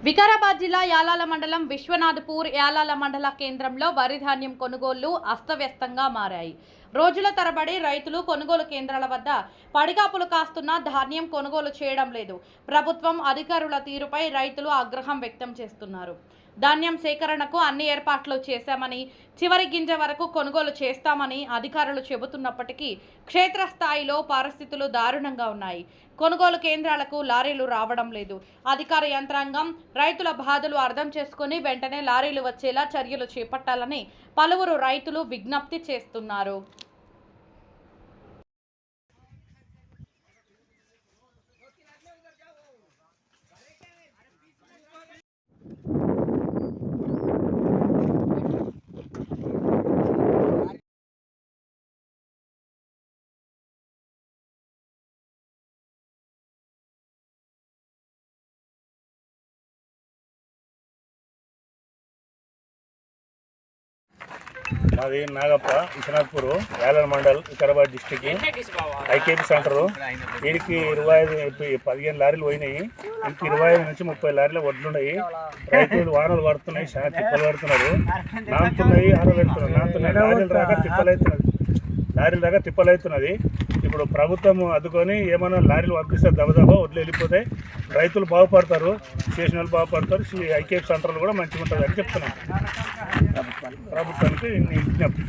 వికారాబాద్ జిల్లా యాలాల మండలం విశ్వనాథపూర్ యాలాల మండల కేంద్రంలో వరి ధాన్యం కొనుగోళ్లు అస్తవ్యస్తంగా మారాయి. రోజుల తరబడి రైతులు కొనుగోలు కేంద్రాల వద్ద పడిగాపులు కాస్తున్నా ధాన్యం కొనుగోలు చేయడం లేదు. ప్రభుత్వం అధికారుల తీరుపై రైతులు ఆగ్రహం వ్యక్తం చేస్తున్నారు. ధాన్యం సేకరణకు అన్ని ఏర్పాట్లు చేశామని, చివరి గింజ వరకు కొనుగోలు చేస్తామని అధికారులు చెబుతున్నప్పటికీ క్షేత్రస్థాయిలో పరిస్థితులు దారుణంగా ఉన్నాయి. కొనుగోలు కేంద్రాలకు లారీలు రావడం లేదు. అధికార యంత్రాంగం రైతుల బాధలు అర్థం చేసుకుని వెంటనే లారీలు వచ్చేలా చర్యలు చేపట్టాలని పలువురు రైతులు విజ్ఞప్తి చేస్తున్నారు. మాది Nagappa, Vishwanathpur, Yalala mandal, Vikarabad district, IKP centre. వీడికి 15 లారీలు పోయినాయి. ఇంక 25 నుంచి 30 లారీలు వడ్లున్నాయి. రైతులు వానలు పడుతున్నాయి, చాలా తిప్పలు పడుతున్నారు, నానుతున్నాయి, ఆరబెడుతున్నారు, నానుతున్నాయి, లారీలు దాకా తిప్పలవుతున్నది. ఇప్పుడు ప్రభుత్వం అద్దుకొని ఏమైనా లారీలు పంపిస్తారు, దబదబా వడ్లు వెళ్ళిపోతాయి, రైతులు బాగుపడతారు, చేసిన వాళ్ళు బాగుపడతారు. ఐకేపీ సెంటర్లు కూడా మంచిగా ఉంటుంది అని చెప్తున్నాను ప్రభుత్వానికి విజ్ఞప్తి.